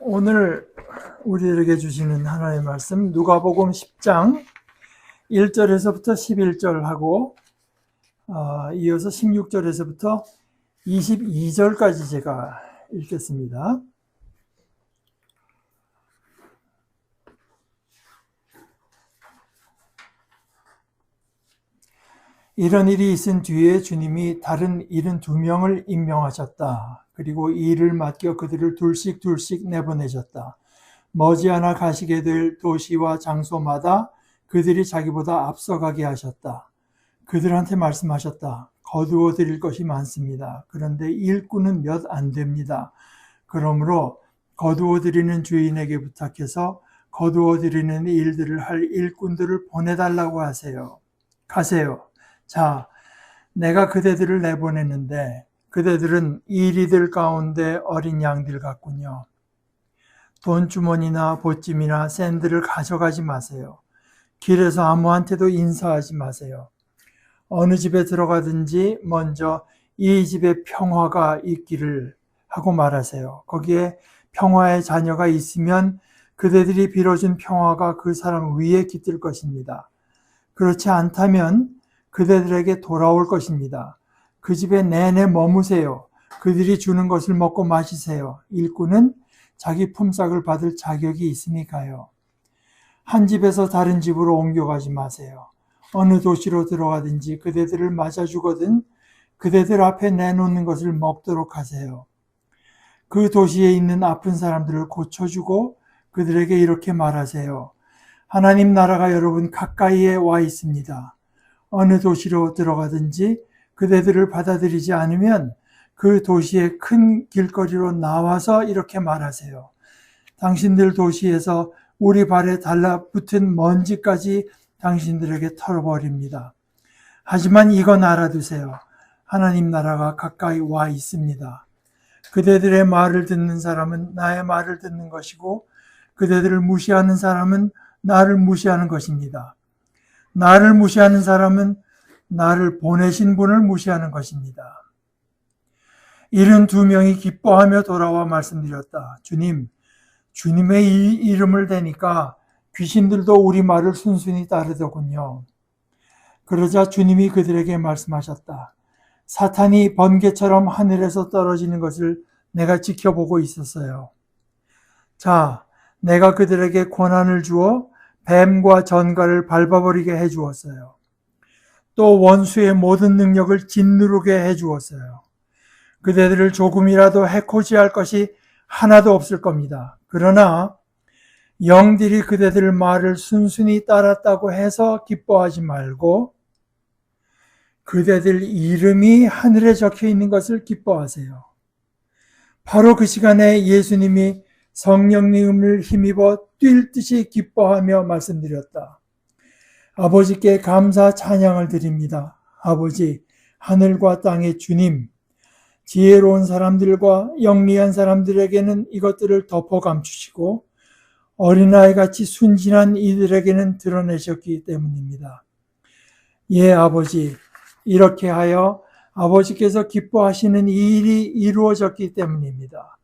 오늘 우리에게 주시는 하나님의 말씀 누가복음 10장 1절에서부터 11절하고 이어서 16절에서부터 22절까지 제가 읽겠습니다. 이런 일이 있은 뒤에 주님이 다른 72명을 임명하셨다. 그리고 이 일을 맡겨 그들을 둘씩 내보내셨다. 머지않아 가시게 될 도시와 장소마다 그들이 자기보다 앞서가게 하셨다. 그들한테 말씀하셨다. 거두어 드릴 것이 많습니다. 그런데 일꾼은 몇 안 됩니다. 그러므로 거두어 드리는 주인에게 부탁해서 거두어 드리는 일들을 할 일꾼들을 보내달라고 하세요. 가세요. 자, 내가 그대들을 내보냈는데 그대들은 이리들 가운데 어린 양들 같군요. 돈주머니나 보찜이나 샌들을 가져가지 마세요. 길에서 아무한테도 인사하지 마세요. 어느 집에 들어가든지 먼저 이 집에 평화가 있기를 하고 말하세요. 거기에 평화의 자녀가 있으면 그대들이 빌어준 평화가 그 사람 위에 깃들 것입니다. 그렇지 않다면 그대들에게 돌아올 것입니다. 그 집에 내내 머무세요. 그들이 주는 것을 먹고 마시세요. 일꾼은 자기 품삯을 받을 자격이 있으니까요. 한 집에서 다른 집으로 옮겨가지 마세요. 어느 도시로 들어가든지 그대들을 맞아주거든 그대들 앞에 내놓는 것을 먹도록 하세요. 그 도시에 있는 아픈 사람들을 고쳐주고 그들에게 이렇게 말하세요. 하나님 나라가 여러분 가까이에 와 있습니다. 어느 도시로 들어가든지 그대들을 받아들이지 않으면 그 도시의 큰 길거리로 나와서 이렇게 말하세요. 당신들 도시에서 우리 발에 달라붙은 먼지까지 당신들에게 털어버립니다. 하지만 이건 알아두세요. 하나님 나라가 가까이 와 있습니다. 그대들의 말을 듣는 사람은 나의 말을 듣는 것이고 그대들을 무시하는 사람은 나를 무시하는 것입니다. 나를 무시하는 사람은 나를 보내신 분을 무시하는 것입니다. 72명이 기뻐하며 돌아와 말씀드렸다. 주님, 주님의 이름을 대니까 귀신들도 우리 말을 순순히 따르더군요. 그러자 주님이 그들에게 말씀하셨다. 사탄이 번개처럼 하늘에서 떨어지는 것을 내가 지켜보고 있었어요. 자, 내가 그들에게 권한을 주어 뱀과 전갈을 밟아버리게 해주었어요. 또 원수의 모든 능력을 짓누르게 해주었어요. 그대들을 조금이라도 해코지할 것이 하나도 없을 겁니다. 그러나 영들이 그대들 말을 순순히 따랐다고 해서 기뻐하지 말고 그대들 이름이 하늘에 적혀 있는 것을 기뻐하세요. 바로 그 시간에 예수님이 성령님을 힘입어 뛸 듯이 기뻐하며 말씀드렸다. 아버지께 감사 찬양을 드립니다. 아버지, 하늘과 땅의 주님, 지혜로운 사람들과 영리한 사람들에게는 이것들을 덮어 감추시고 어린아이같이 순진한 이들에게는 드러내셨기 때문입니다. 예, 아버지, 이렇게 하여 아버지께서 기뻐하시는 이 일이 이루어졌기 때문입니다.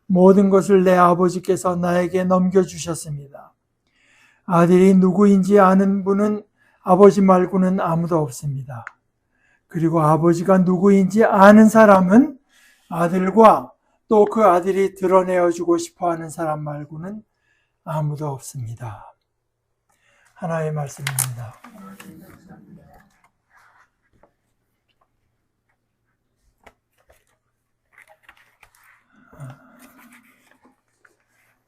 모든 것을 내 아버지께서 나에게 넘겨주셨습니다. 아들이 누구인지 아는 분은 아버지 말고는 아무도 없습니다. 그리고 아버지가 누구인지 아는 사람은 아들과 또 그 아들이 드러내어주고 싶어하는 사람 말고는 아무도 없습니다. 하나의 말씀입니다.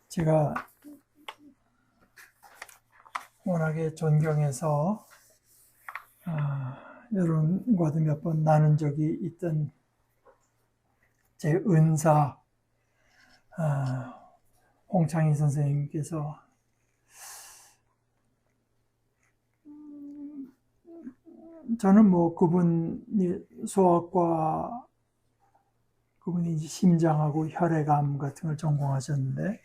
제가 워낙에 존경해서 여러분과도 몇 번 나눈 적이 있던 제 은사 홍창희 선생님께서 저는 그분이 소아과 그분이 심장하고 혈액암 같은 걸 전공하셨는데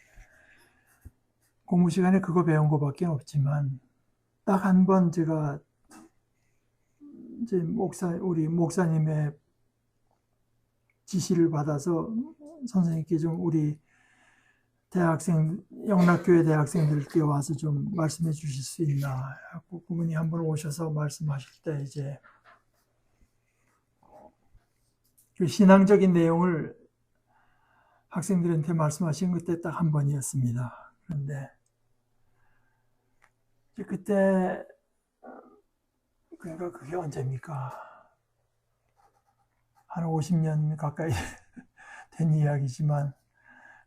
공부 시간에 그거 배운 것밖에 없지만 딱 한 번 제가 이제 우리 목사님의 지시를 받아서 선생님께 좀 우리 영락교회 대학생들께 와서 좀 말씀해 주실 수 있나. 그분이 한번 오셔서 말씀하실 때 이제 그 신앙적인 내용을 학생들한테 말씀하신 그때 딱 한 번이었습니다. 그런데 그때 그러니까 그게 언제입니까? 한 50년 가까이 된 이야기지만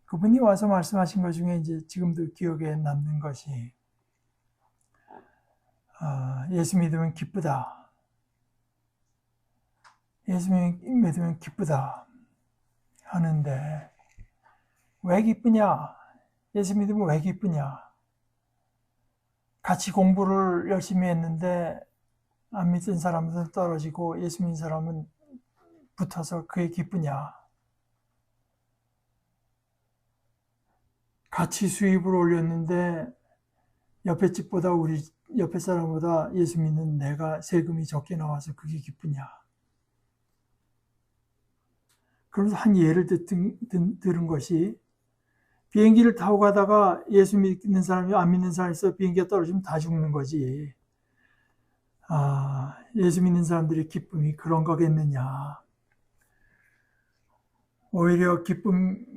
그분이 와서 말씀하신 것 중에 이제 지금도 기억에 남는 것이 예수 믿으면 기쁘다. 예수 믿으면 기쁘다 하는데 왜 기쁘냐? 예수 믿으면 왜 기쁘냐? 같이 공부를 열심히 했는데 안 믿은 사람은 떨어지고 예수 믿는 사람은 붙어서 그게 기쁘냐? 같이 수입을 올렸는데 옆에 집보다 우리 옆에 사람보다 예수 믿는 내가 세금이 적게 나와서 그게 기쁘냐? 그래서 한 예를 들은 것이 비행기를 타고 가다가 예수 믿는 사람이 안 믿는 사람이 있어 비행기가 떨어지면 다 죽는 거지. 예수 믿는 사람들의 기쁨이 그런 거겠느냐. 오히려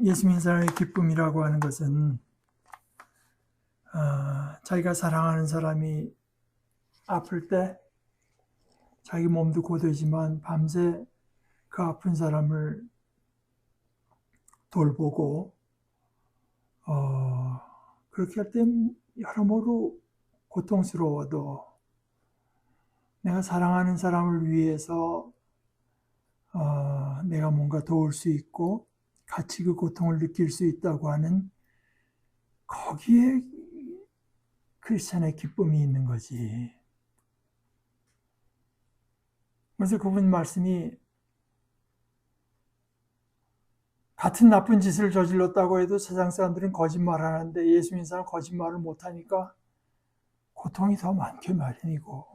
예수 믿는 사람의 기쁨이라고 하는 것은 자기가 사랑하는 사람이 아플 때 자기 몸도 고되지만 밤새 그 아픈 사람을 돌보고 그렇게 할 때 여러모로 고통스러워도 내가 사랑하는 사람을 위해서 내가 뭔가 도울 수 있고 같이 그 고통을 느낄 수 있다고 하는 거기에 크리스찬의 기쁨이 있는 거지. 그래서 그분 말씀이 같은 나쁜 짓을 저질렀다고 해도 세상 사람들은 거짓말을 하는데 예수 믿는 사람은 거짓말을 못하니까 고통이 더 많게 마련이고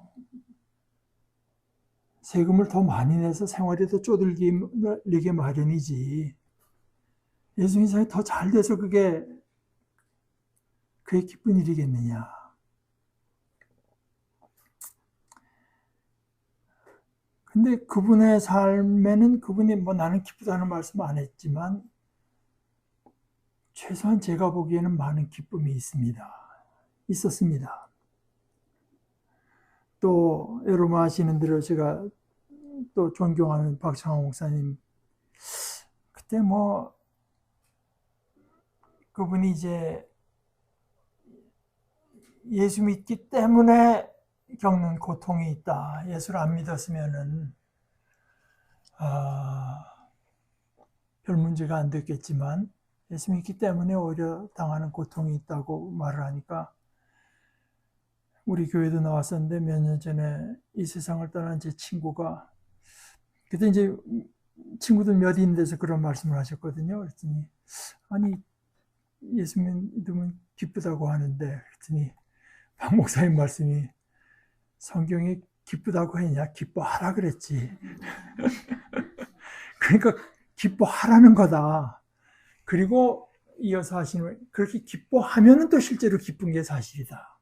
세금을 더 많이 내서 생활이 더 쪼들리게 마련이지. 예수 믿는 사람이 더 잘 돼서 그게 기쁜 일이겠느냐. 근데 그분의 삶에는 그분이 나는 기쁘다는 말씀 안 했지만 최소한 제가 보기에는 많은 기쁨이 있었습니다. 또 여러분 아시는 대로 제가 또 존경하는 박창호 목사님 그때 그분이 이제 예수 믿기 때문에 겪는 고통이 있다. 예수를 안 믿었으면은 별 문제가 안 됐겠지만 예수 믿기 때문에 오히려 당하는 고통이 있다고 말을 하니까 우리 교회도 나왔었는데 몇 년 전에 이 세상을 떠난 제 친구가 그때 이제 친구들 몇 있는 데서 그런 말씀을 하셨거든요. 그랬더니 아니 예수 믿으면 기쁘다고 하는데 그랬더니 박 목사님 말씀이 성경에 기쁘다고 했냐? 기뻐하라 그랬지. 그러니까 기뻐하라는 거다. 그리고 이어서 하시는 그렇게 기뻐하면은 또 실제로 기쁜 게 사실이다.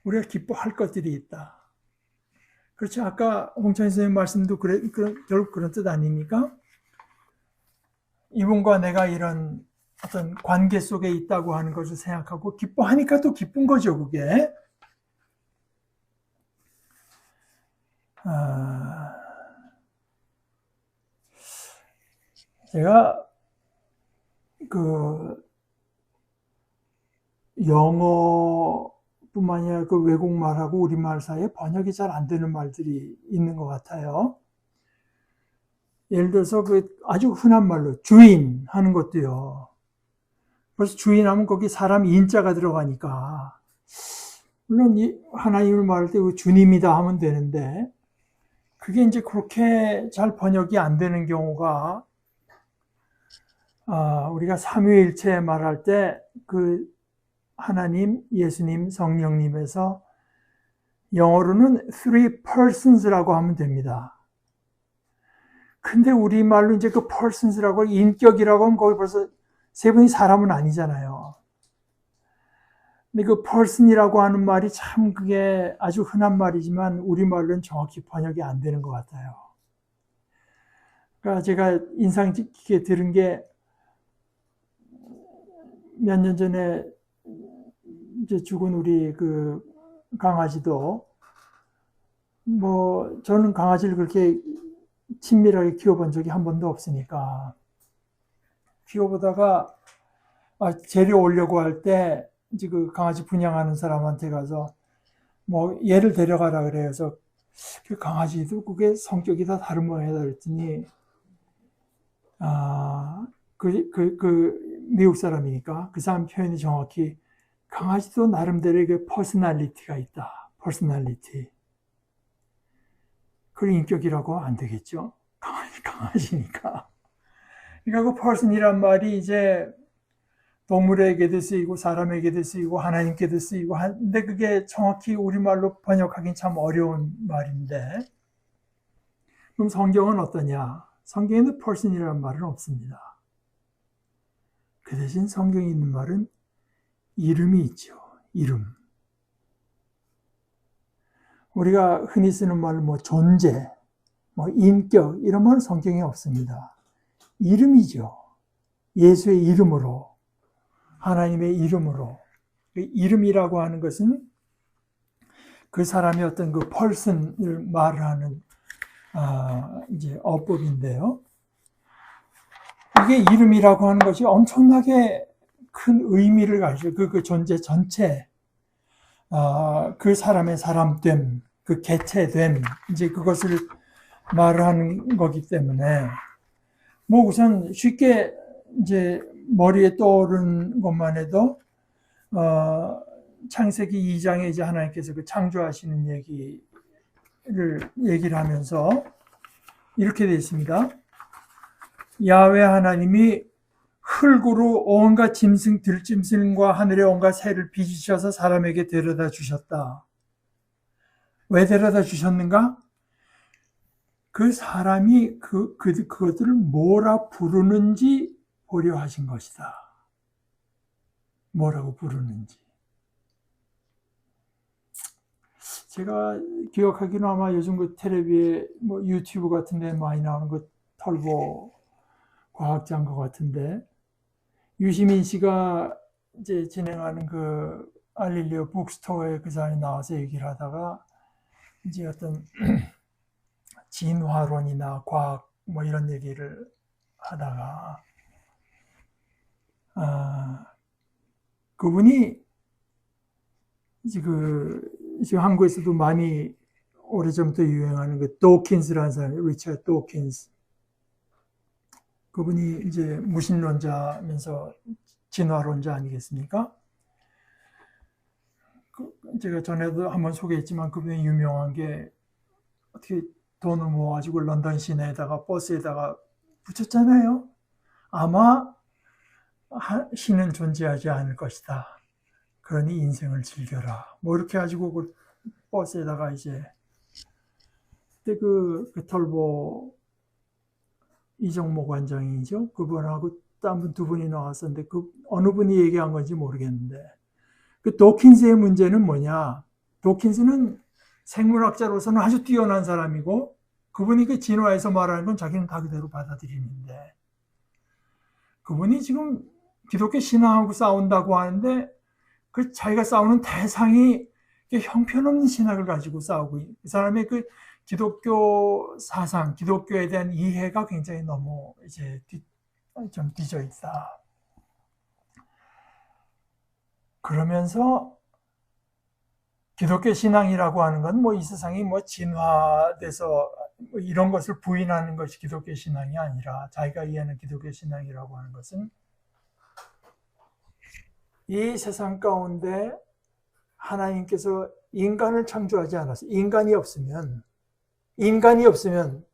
우리가 기뻐할 것들이 있다. 그렇죠. 아까 홍찬희 선생님 말씀도 결국 그런 뜻 아닙니까? 이분과 내가 이런 어떤 관계 속에 있다고 하는 것을 생각하고 기뻐하니까 또 기쁜 거죠, 그게. 제가 영어뿐만 아니라 외국말하고 우리말 사이에 번역이 잘 안 되는 말들이 있는 것 같아요. 예를 들어서 아주 흔한 말로 주인 하는 것도요. 그래서 주인 하면 거기 사람 인자가 들어가니까 물론 하나님을 말할 때 주님이다 하면 되는데 그게 이제 그렇게 잘 번역이 안 되는 경우가 우리가 삼위일체 말할 때 하나님, 예수님, 성령님에서 영어로는 three persons라고 하면 됩니다. 근데 우리말로 이제 persons라고 인격이라고 하면 거기 벌써 세 분이 사람은 아니잖아요. 근데 그 person이라고 하는 말이 참 그게 아주 흔한 말이지만 우리말로는 정확히 번역이 안 되는 것 같아요. 그러니까 제가 인상 깊게 들은 게 몇 년 전에 이제 죽은 우리 그 강아지도 뭐 저는 강아지를 그렇게 친밀하게 키워본 적이 한 번도 없으니까 키워보다가 데려오려고 할 때 이제 그 강아지 분양하는 사람한테 가서 뭐 얘를 데려가라 그래서 그 강아지도 그게 성격이 다 다른 모양이다 그랬더니 미국 사람이니까 그 사람 표현이 정확히 강아지도 나름대로의 그 퍼스널리티가 있다. 퍼스널리티. 그 인격이라고 안 되겠죠. 강아지니까. 그러니까 그 person이란 말이 이제 동물에게도 쓰이고 사람에게도 쓰이고 하나님께도 쓰이고 한데 그게 정확히 우리말로 번역하기는 참 어려운 말인데 그럼 성경은 어떠냐? 성경에는 person이라는 말은 없습니다. 그 대신 성경에 있는 말은 이름이 있죠. 이름. 우리가 흔히 쓰는 말로 뭐 존재, 뭐 인격 이런 말은 성경에 없습니다. 이름이죠. 예수의 이름으로, 하나님의 이름으로. 이름이라고 하는 것은 그 사람의 어떤 그 person을 말하는 이제 어법인데요. 이게 이름이라고 하는 것이 엄청나게 큰 의미를 가지고 그 존재 전체, 그 사람의 사람됨, 그 개체됨, 이제 그것을 말하는 거기 때문에 뭐 우선 쉽게 이제 머리에 떠오르는 것만 해도 창세기 2장에 이제 하나님께서 그 창조하시는 얘기를 하면서 이렇게 되어 있습니다. 야훼 하나님이 흙으로 온갖 짐승, 들짐승과 하늘의 온갖 새를 빚으셔서 사람에게 데려다 주셨다. 왜 데려다 주셨는가? 그 사람이 그것들을 뭐라 부르는지 보려 하신 것이다. 뭐라고 부르는지. 제가 기억하기는 아마 요즘 그 텔레비에 뭐 유튜브 같은 데 많이 나오는 그 털보 과학자인 것 같은데 유시민 씨가 이제 진행하는 그 알릴리오 북스토어에 그 사람이 나와서 얘기를 하다가 이제 어떤 진화론이나 과학 뭐 이런 얘기를 하다가 그분이 지금 한국에서도 많이 오래전부터 유행하는 그 도킨스라는 사람, 리처드 도킨스. 그분이 이제 무신론자면서 진화론자 아니겠습니까? 제가 전에도 한번 소개했지만 그분이 유명한 게 어떻게 돈을 모아가지고 런던 시내에다가 버스에다가 붙였잖아요. 아마 신은 존재하지 않을 것이다. 그러니 인생을 즐겨라. 뭐 이렇게 가지고 그 버스에다가 이제 그때 그 털보 이정모 관장이죠. 그분하고 딴 분 두 분이 나왔었는데 그 어느 분이 얘기한 건지 모르겠는데 그 도킨스의 문제는 뭐냐? 도킨스는 생물학자로서는 아주 뛰어난 사람이고 그분이 그 진화에서 말하는 건 자기는 다 그대로 받아들이는데 그분이 지금 기독교 신앙하고 싸운다고 하는데 그 자기가 싸우는 대상이 형편없는 신학을 가지고 싸우고 그 사람의 그 기독교 사상, 기독교에 대한 이해가 굉장히 너무 이제 좀 뒤져 있다. 그러면서 기독교 신앙이라고 하는 건 뭐 이 세상이 뭐 진화돼서 뭐 이런 것을 부인하는 것이 기독교 신앙이 아니라 자기가 이해하는 기독교 신앙이라고 하는 것은 이 세상 가운데 하나님께서 인간을 창조하지 않았어요. 인간이 없으면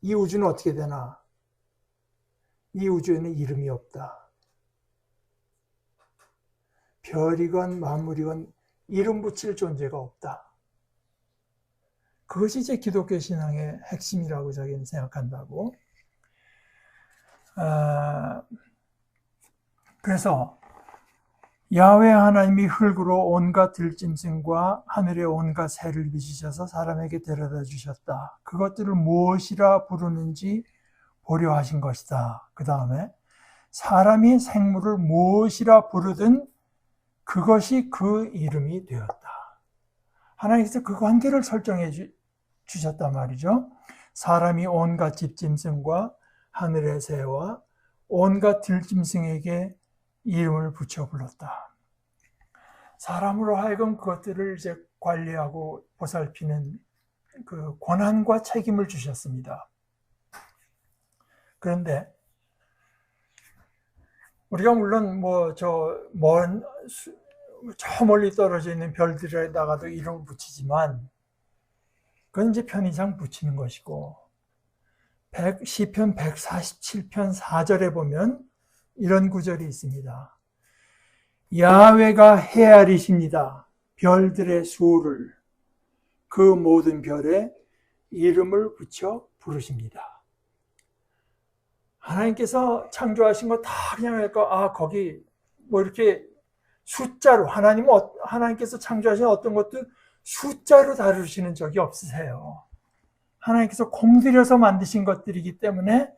이 우주는 어떻게 되나? 이 우주에는 이름이 없다. 별이건 만물이건 이름 붙일 존재가 없다. 그것이 이제 기독교 신앙의 핵심이라고 자기는 생각한다고. 그래서 야훼 하나님이 흙으로 온갖 들짐승과 하늘의 온갖 새를 빚으셔서 사람에게 데려다 주셨다. 그것들을 무엇이라 부르는지 보려 하신 것이다. 그 다음에 사람이 생물을 무엇이라 부르든 그것이 그 이름이 되었다. 하나님께서 그 관계를 설정해 주셨단 말이죠. 사람이 온갖 집짐승과 하늘의 새와 온갖 들짐승에게 이름을 붙여 불렀다. 사람으로 하여금 그것들을 이제 관리하고 보살피는 그 권한과 책임을 주셨습니다. 그런데 우리가 물론 저 멀리 떨어져 있는 별들에다가도 이름을 붙이지만 그건 이제 편의상 붙이는 것이고 시편 147편 4절에 보면 이런 구절이 있습니다. 야훼가 헤아리십니다. 별들의 수를 그 모든 별에 이름을 붙여 부르십니다. 하나님께서 창조하신 거 다 그냥 거기 이렇게 숫자로 하나님께서 창조하신 어떤 것도 숫자로 다루시는 적이 없으세요. 하나님께서 공들여서 만드신 것들이기 때문에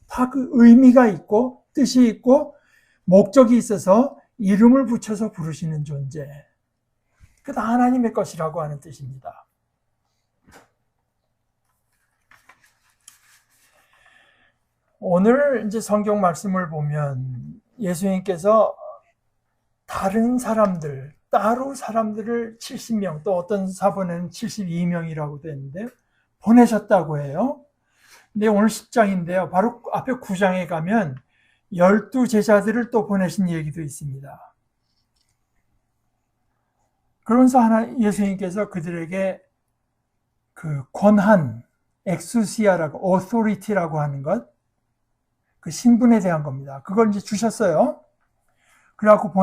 다 그 의미가 있고 뜻이 있고 목적이 있어서 이름을 붙여서 부르시는 존재. 그게 다 하나님의 것이라고 하는 뜻입니다. 오늘 이제 성경 말씀을 보면 예수님께서 다른 사람들, 따로 사람들을 70명, 또 어떤 사본에는 72명이라고 되는데 보내셨다고 해요. 근데 오늘 10장인데요. 바로 앞에 9장에 가면 12제자들을 또 보내신 얘기도 있습니다. 그러면서 예수님께서 그들에게 그 권한, 엑수시아라고, authority라고 하는 것, 그 신분에 대한 겁니다. 그걸 이제 주셨어요. 그래갖고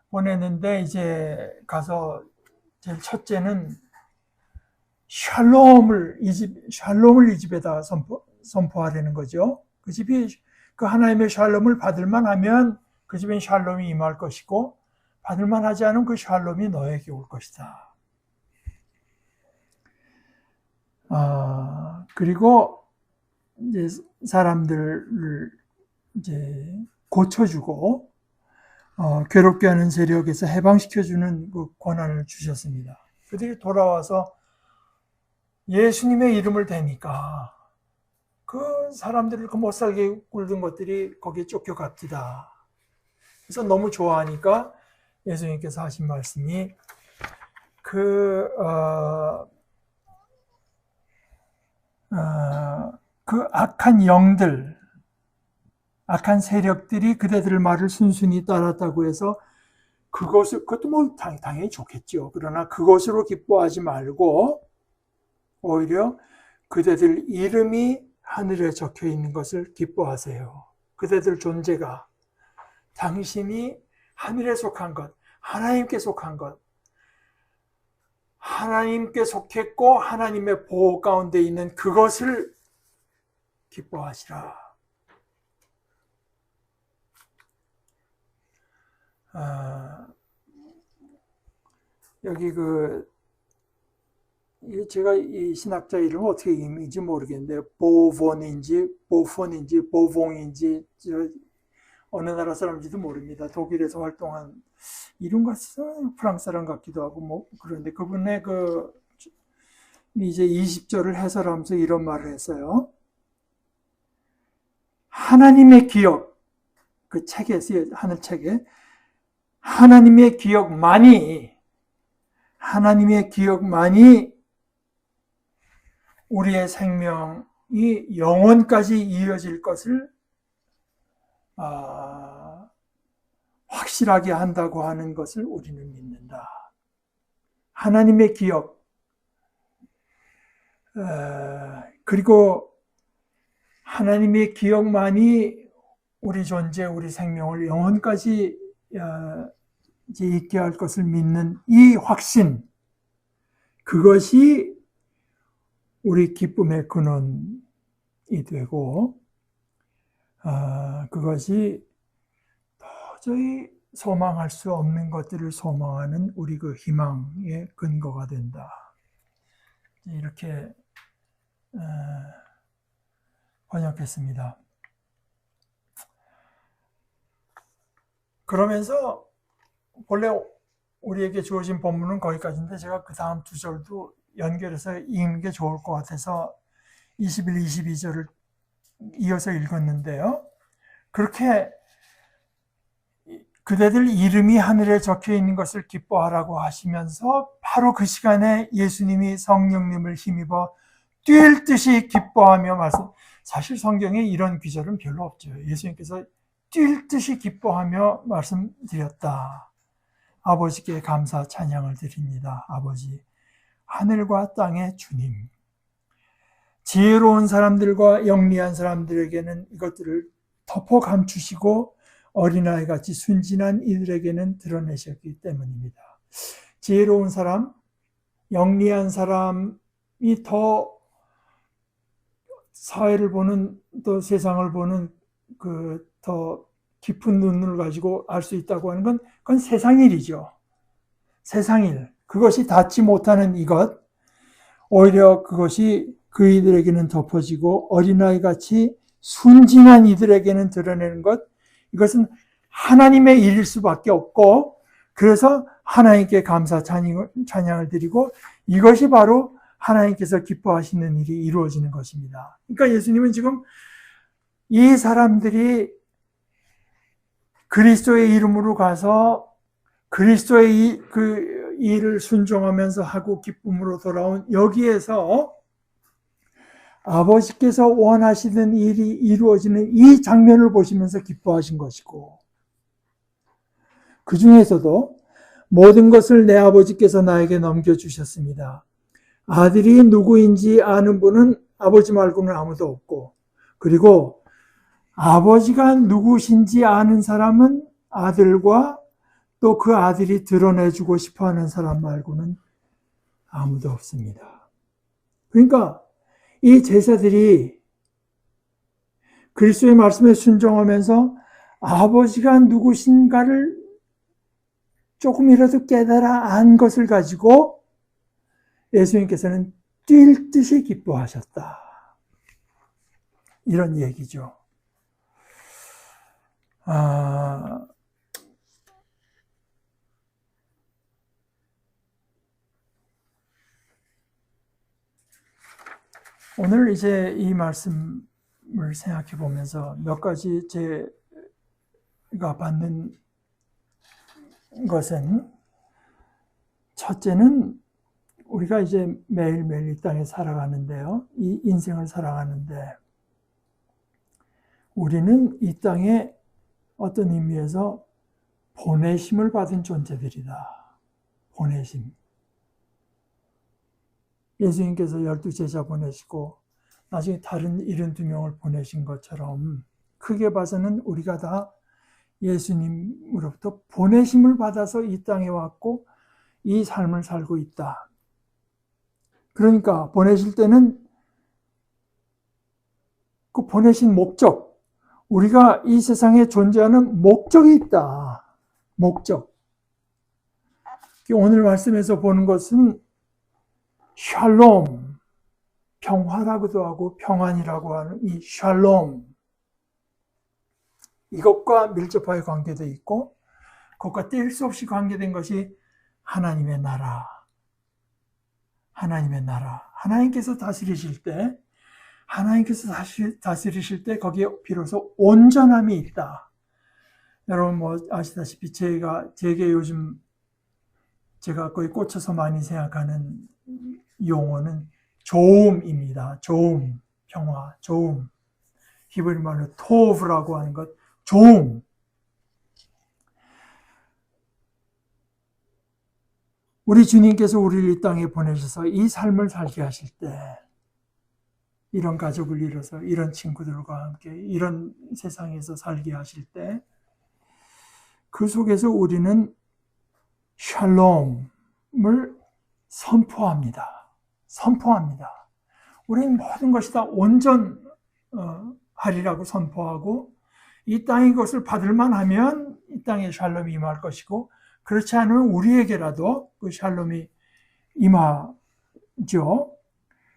보냈는데 이제 가서 제일 첫째는 샬롬을 이 집에다 선포하려는 거죠. 그 집이 그 하나님의 샬롬을 받을만 하면 그 집엔 샬롬이 임할 것이고 받을만 하지 않으면 그 샬롬이 너에게 올 것이다. 그리고 이제 사람들을 이제 고쳐주고 괴롭게 하는 세력에서 해방시켜주는 그 권한을 주셨습니다. 그들이 돌아와서 예수님의 이름을 대니까 그 사람들을 그 못살게 굴던 것들이 거기에 쫓겨갑니다. 그래서 너무 좋아하니까 예수님께서 하신 말씀이 그 악한 영들, 악한 세력들이 그대들 말을 순순히 따랐다고 해서 그것도 당연히 좋겠죠. 그러나 그것으로 기뻐하지 말고 오히려 그대들 이름이 하늘에 적혀 있는 것을 기뻐하세요. 그대들 존재가 당신이 하늘에 속한 것, 하나님께 속한 것, 하나님께 속했고 하나님의 보호 가운데 있는 그것을 기뻐하시라. 여기 제가 이 신학자 이름을 어떻게 읽는지 모르겠는데 보폰인지 보봉인지 어느 나라 사람인지도 모릅니다. 독일에서 활동한 이름 같아서 프랑스 사람 같기도 하고 그런데 그분의 이제 20절을 해설하면서 이런 말을 했어요. 하나님의 기억, 그 책에 하늘책에 하나님의 기억만이 우리의 생명이 영원까지 이어질 것을 확실하게 한다고 하는 것을 우리는 믿는다. 하나님의 기억, 그리고 하나님의 기억만이 우리 존재, 우리 생명을 영원까지 이제 있게 할 것을 믿는 이 확신, 그것이 우리 기쁨의 근원이 되고 그것이 도저히 소망할 수 없는 것들을 소망하는 우리 그 희망의 근거가 된다. 이렇게 번역했습니다. 그러면서 본래 우리에게 주어진 본문은 거기까지인데 제가 그 다음 두 절도 연결해서 읽는 게 좋을 것 같아서 21, 22절을 이어서 읽었는데요. 그렇게 그대들 이름이 하늘에 적혀 있는 것을 기뻐하라고 하시면서 바로 그 시간에 예수님이 성령님을 힘입어 뛸 듯이 기뻐하며 사실 성경에 이런 귀절은 별로 없죠. 예수님께서 뛸 듯이 기뻐하며 말씀드렸다. 아버지께 감사 찬양을 드립니다. 아버지, 하늘과 땅의 주님. 지혜로운 사람들과 영리한 사람들에게는 이것들을 덮어 감추시고 어린아이같이 순진한 이들에게는 드러내셨기 때문입니다. 지혜로운 사람, 영리한 사람이 더 사회를 보는, 또 세상을 보는 더 깊은 눈을 가지고 알 수 있다고 하는 건 그건 세상일이죠. 세상일. 그것이 닿지 못하는 이것, 오히려 그것이 그이들에게는 덮어지고 어린아이같이 순진한 이들에게는 드러내는 것, 이것은 하나님의 일일 수밖에 없고, 그래서 하나님께 감사 찬양을 드리고 이것이 바로 하나님께서 기뻐하시는 일이 이루어지는 것입니다. 그러니까 예수님은 지금 이 사람들이 그리스도의 이름으로 가서 그리스도의 그 일을 순종하면서 하고 기쁨으로 돌아온 여기에서 아버지께서 원하시던 일이 이루어지는 이 장면을 보시면서 기뻐하신 것이고, 그 중에서도 모든 것을 내 아버지께서 나에게 넘겨주셨습니다. 아들이 누구인지 아는 분은 아버지 말고는 아무도 없고, 그리고 아버지가 누구신지 아는 사람은 아들과 또 그 아들이 드러내주고 싶어하는 사람 말고는 아무도 없습니다. 그러니까 이 제자들이 그리스도의 말씀에 순종하면서 아버지가 누구신가를 조금이라도 깨달아 안 것을 가지고 예수님께서는 뛸 듯이 기뻐하셨다. 이런 얘기죠. 오늘 이제 이 말씀을 생각해 보면서 몇 가지 제가 받는 것은, 첫째는 우리가 이제 매일매일 이 땅에 살아가는데요. 이 인생을 살아가는데 우리는 이 땅에 어떤 의미에서 보내심을 받은 존재들이다. 보내심. 예수님께서 12제자 보내시고 나중에 다른 72명을 보내신 것처럼 크게 봐서는 우리가 다 예수님으로부터 보내심을 받아서 이 땅에 왔고 이 삶을 살고 있다. 그러니까 보내실 때는 그 보내신 목적, 우리가 이 세상에 존재하는 목적이 있다. 목적. 오늘 말씀에서 보는 것은 샬롬, 평화라고도 하고 평안이라고 하는 이 샬롬, 이것과 밀접하게 관계되어 있고 그것과 뗄 수 없이 관계된 것이 하나님의 나라. 하나님의 나라. 하나님께서 다스리실 때 거기에 비로소 온전함이 있다. 여러분 뭐 아시다시피 제게 요즘 제가 거의 꽂혀서 많이 생각하는 용어는 조음입니다. 조음, 평화, 조음. 히브리 말로 토브라고 하는 것, 조음. 우리 주님께서 우리를 이 땅에 보내셔서 이 삶을 살게 하실 때, 이런 가족을 이뤄서 이런 친구들과 함께 이런 세상에서 살게 하실 때, 그 속에서 우리는 샬롬을 선포합니다. 우리는 모든 것이 다 온전하리라고 선포하고 이 땅의 것을 받을만 하면 이 땅에 샬롬이 임할 것이고, 그렇지 않으면 우리에게라도 그 샬롬이 임하죠.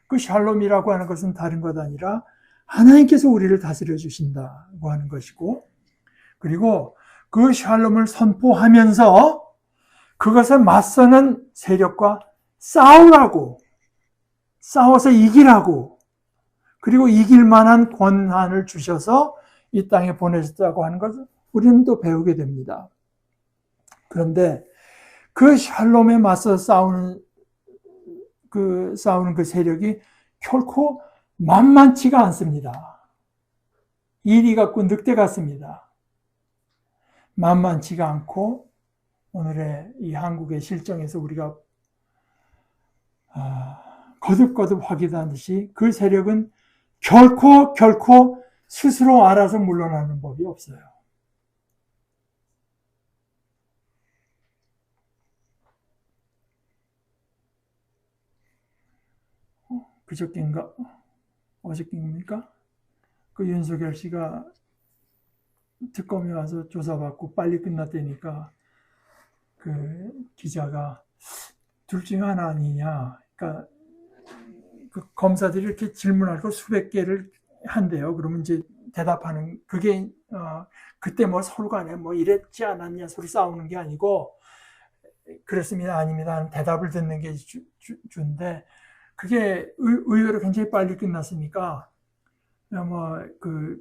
그 샬롬이라고 하는 것은 다른 것 아니라 하나님께서 우리를 다스려 주신다고 하는 것이고, 그리고 그 샬롬을 선포하면서 그것에 맞서는 세력과 싸우라고, 싸워서 이기라고, 그리고 이길 만한 권한을 주셔서 이 땅에 보내셨다고 하는 것을 우리는 또 배우게 됩니다. 그런데 그 샬롬에 맞서 싸우는 그 세력이 결코 만만치가 않습니다. 이리 같고 늑대 같습니다. 만만치가 않고 오늘의 이 한국의 실정에서 우리가 거듭거듭 확인하듯이 그 세력은 결코 스스로 알아서 물러나는 법이 없어요. 그저께인가? 어저께입니까? 그 윤석열 씨가 특검에 와서 조사받고 빨리 끝났다니까 그 기자가 둘 중에 하나 아니냐. 그러니까 그 검사들이 이렇게 질문할 거 수백 개를 한대요. 그러면 이제 대답하는 그게 그때 뭐 서로 간에 뭐 이랬지 않았냐 서로 싸우는 게 아니고 그렇습니다 아닙니다 하는 대답을 듣는 게 주인데 그게 의외로 굉장히 빨리 끝났으니까 뭐 그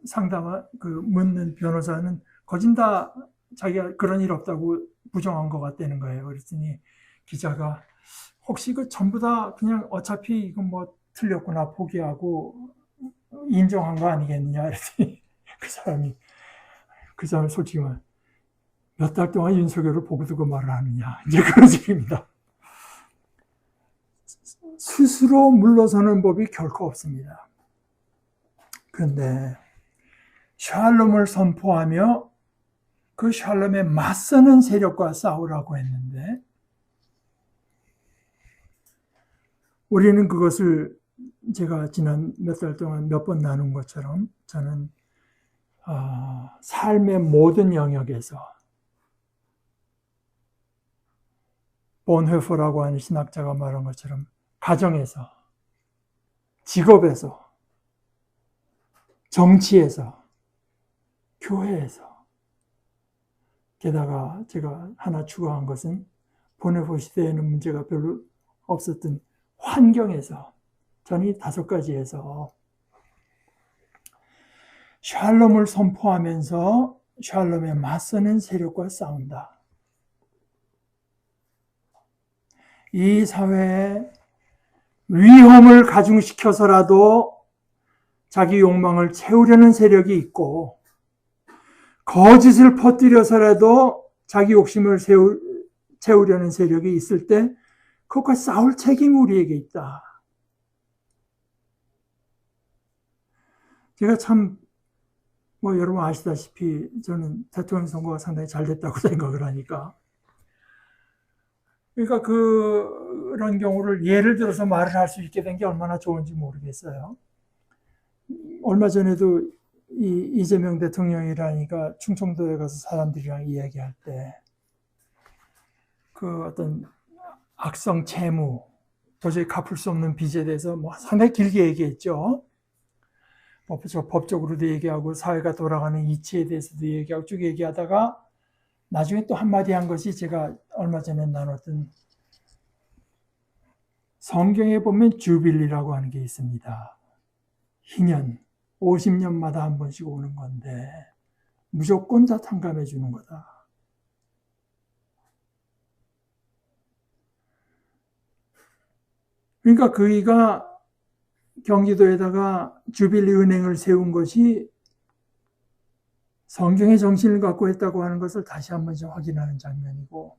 상담 그 묻는 변호사는 거진 다 자기가 그런 일 없다고 부정한 것 같다는 거예요. 그랬더니 기자가 혹시 그 전부 다 그냥 어차피 이거 뭐 틀렸구나 포기하고 인정한 거 아니겠느냐 그랬더니 그 사람이 솔직히 말 몇 달 동안 윤석열을 보고 두고 말을 하느냐 이제 그런 식입니다. 스스로 물러서는 법이 결코 없습니다. 그런데 샬롬을 선포하며 그 샬롬에 맞서는 세력과 싸우라고 했는데 우리는 그것을 제가 지난 몇 달 동안 몇 번 나눈 것처럼 저는 삶의 모든 영역에서 본헤퍼라고 하는 신학자가 말한 것처럼 가정에서, 직업에서, 정치에서, 교회에서 게다가 제가 하나 추가한 것은 본헤퍼 시대에는 문제가 별로 없었던 환경에서 저는 이 5가지에서 샬롬을 선포하면서 샬롬에 맞서는 세력과 싸운다. 이 사회에 위험을 가중시켜서라도 자기 욕망을 채우려는 세력이 있고 거짓을 퍼뜨려서라도 자기 욕심을 채우려는 세력이 있을 때 그것과 싸울 책임이 우리에게 있다. 제가 참 여러분 아시다시피 저는 대통령 선거가 상당히 잘 됐다고 생각을 하니까 그러니까 그런 경우를 예를 들어서 말을 할 수 있게 된 게 얼마나 좋은지 모르겠어요. 얼마 전에도 이재명 대통령이라니까 충청도에 가서 사람들이랑 이야기할 때 그 어떤 악성 채무, 도저히 갚을 수 없는 빚에 대해서 상당히 길게 얘기했죠. 법적으로도 얘기하고 사회가 돌아가는 이치에 대해서도 얘기하고 쭉 얘기하다가 나중에 또 한마디 한 것이 제가 얼마 전에 나눴던 성경에 보면 주빌리라고 하는 게 있습니다. 희년, 50년마다 한 번씩 오는 건데 무조건 다 탕감해 주는 거다. 그러니까 그이가 경기도에다가 주빌리 은행을 세운 것이 성경의 정신을 갖고 했다고 하는 것을 다시 한번 확인하는 장면이고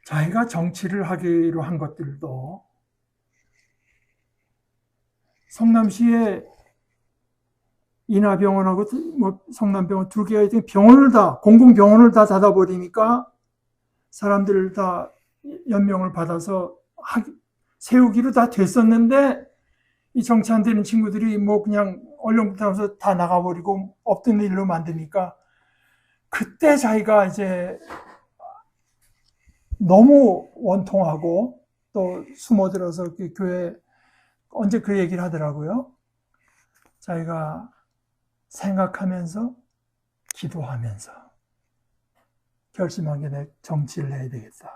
자기가 정치를 하기로 한 것들도 성남시에 인하병원하고 성남병원 2개가 있던 병원을 다 공공병원을 다 닫아버리니까 사람들 다 연명을 받아서 세우기로 다 됐었는데 이 정치 안 되는 친구들이 그냥 얼렁뚱땅해서 다 나가버리고 없던 일로 만드니까 그때 자기가 이제 너무 원통하고 또 숨어들어서 교회 언제 그 얘기를 하더라고요. 자기가 생각하면서 기도하면서 결심한 게 내 정치를 해야 되겠다.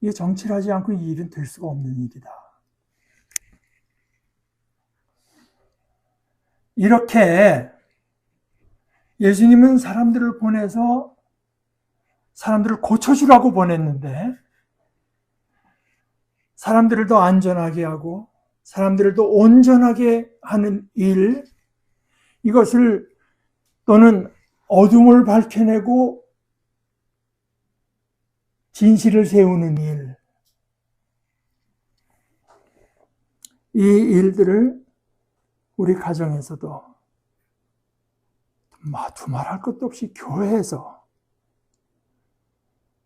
이게 정치를 하지 않고 이 일은 될 수가 없는 일이다. 이렇게 예수님은 사람들을 보내서 사람들을 고쳐주라고 보냈는데 사람들을 더 안전하게 하고 사람들을 더 온전하게 하는 일, 이것을 또는 어둠을 밝혀내고 진실을 세우는 일, 이 일들을 우리 가정에서도 두말할 것도 없이 교회에서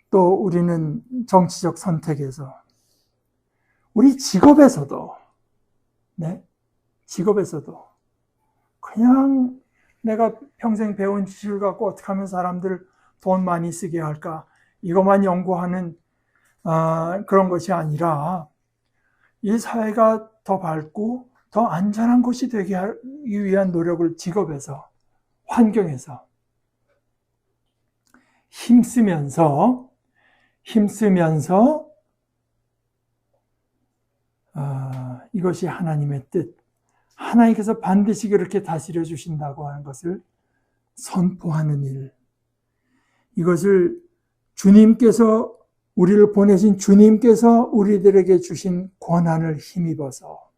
또 우리는 정치적 선택에서 우리 직업에서도 직업에서도 그냥 내가 평생 배운 지식을 갖고 어떻게 하면 사람들 돈 많이 쓰게 할까 이것만 연구하는 그런 것이 아니라 이 사회가 더 밝고 더 안전한 곳이 되기 위한 노력을 직업에서 환경에서 힘쓰면서 이것이 하나님의 뜻, 하나님께서 반드시 그렇게 다스려 주신다고 하는 것을 선포하는 일, 이것을 주님께서 우리를 보내신 주님께서 우리들에게 주신 권한을 힘입어서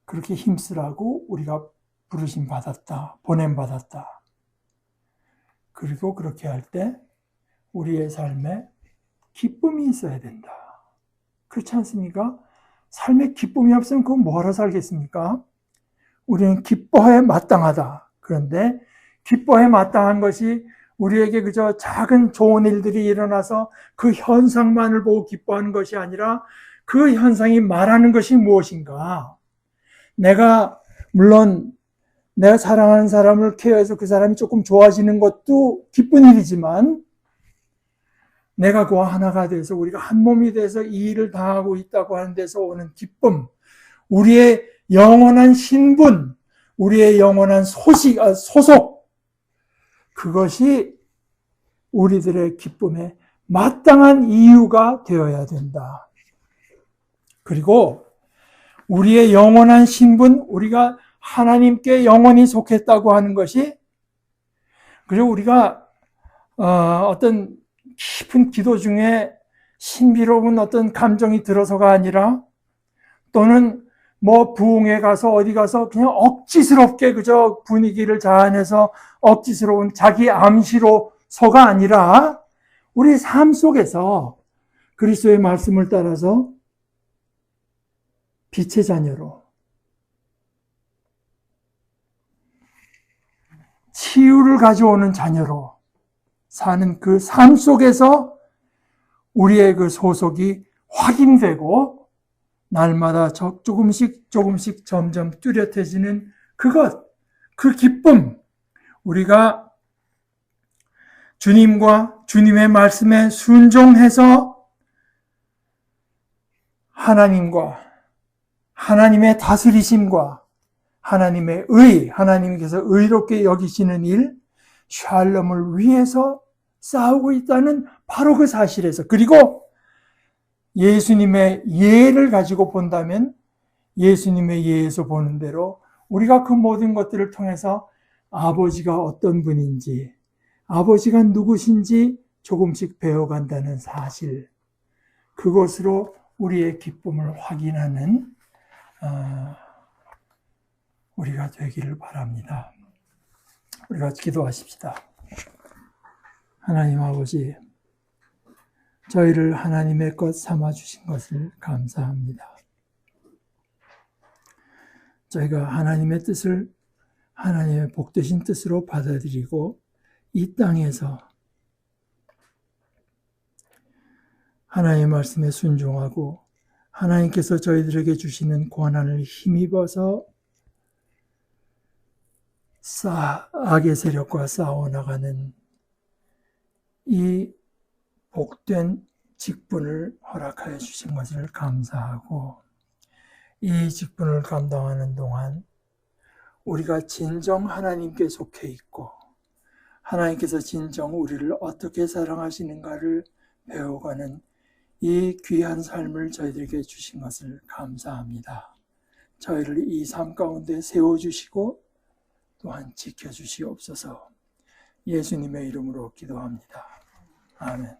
그렇게 힘쓰라고 우리가 부르심 받았다, 보냄 받았다. 그리고 그렇게 할 때 우리의 삶에 기쁨이 있어야 된다. 그렇지 않습니까? 삶에 기쁨이 없으면 그건 뭐하러 살겠습니까? 우리는 기뻐해 마땅하다. 그런데 기뻐해 마땅한 것이 우리에게 그저 작은 좋은 일들이 일어나서 그 현상만을 보고 기뻐하는 것이 아니라 그 현상이 말하는 것이 무엇인가? 물론 내가 사랑하는 사람을 케어해서 그 사람이 조금 좋아지는 것도 기쁜 일이지만 내가 그와 하나가 돼서 우리가 한 몸이 돼서 이 일을 당하고 있다고 하는 데서 오는 기쁨, 우리의 영원한 신분, 우리의 영원한 소속, 그것이 우리들의 기쁨에 마땅한 이유가 되어야 된다. 그리고 우리의 영원한 신분, 우리가 하나님께 영원히 속했다고 하는 것이, 그리고 우리가 어떤 깊은 기도 중에 신비로운 어떤 감정이 들어서가 아니라, 또는 부흥회 가서 어디 가서 그냥 억지스럽게 그저 분위기를 자아내서 억지스러운 자기 암시로서가 아니라 우리 삶 속에서 그리스도의 말씀을 따라서 빛의 자녀로 치유를 가져오는 자녀로 사는 그 삶 속에서 우리의 그 소속이 확인되고 날마다 조금씩 점점 뚜렷해지는 그 기쁨, 우리가 주님과 주님의 말씀에 순종해서 하나님과 하나님의 다스리심과 하나님의 하나님께서 의롭게 여기시는 일, 샬롬을 위해서 싸우고 있다는 바로 그 사실에서, 그리고 예수님의 예를 가지고 본다면 예수님의 예에서 보는 대로 우리가 그 모든 것들을 통해서 아버지가 어떤 분인지, 아버지가 누구신지 조금씩 배워간다는 사실, 그것으로 우리의 기쁨을 확인하는 우리가 되기를 바랍니다. 우리가 기도하십시다. 하나님 아버지, 저희를 하나님의 것 삼아주신 것을 감사합니다. 저희가 하나님의 뜻을 하나님의 복되신 뜻으로 받아들이고 이 땅에서 하나님의 말씀에 순종하고 하나님께서 저희들에게 주시는 권한을 힘입어서 악의 세력과 싸워나가는 이 복된 직분을 허락하여 주신 것을 감사하고, 이 직분을 감당하는 동안 우리가 진정 하나님께 속해 있고 하나님께서 진정 우리를 어떻게 사랑하시는가를 배워가는 이 귀한 삶을 저희들에게 주신 것을 감사합니다. 저희를 이 삶 가운데 세워주시고 또한 지켜주시옵소서. 예수님의 이름으로 기도합니다. 아멘.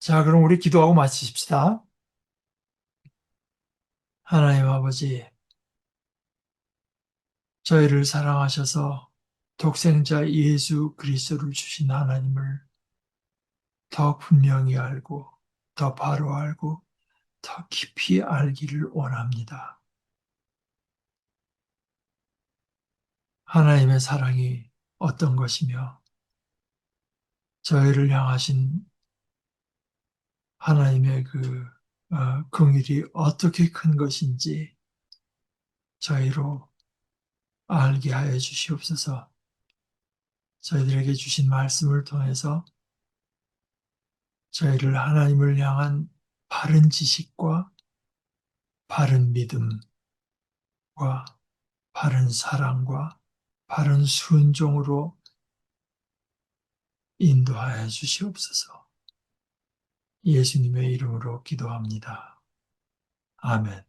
자, 그럼 우리 기도하고 마치십시다. 하나님 아버지, 저희를 사랑하셔서 독생자 예수 그리스도를 주신 하나님을 더 분명히 알고, 더 바로 알고, 더 깊이 알기를 원합니다. 하나님의 사랑이 어떤 것이며, 저희를 향하신 하나님의 긍휼이 어떻게 큰 것인지 저희로 알게 하여 주시옵소서. 저희들에게 주신 말씀을 통해서 저희를 하나님을 향한 바른 지식과 바른 믿음과 바른 사랑과 바른 순종으로 인도하여 주시옵소서. 예수님의 이름으로 기도합니다. 아멘.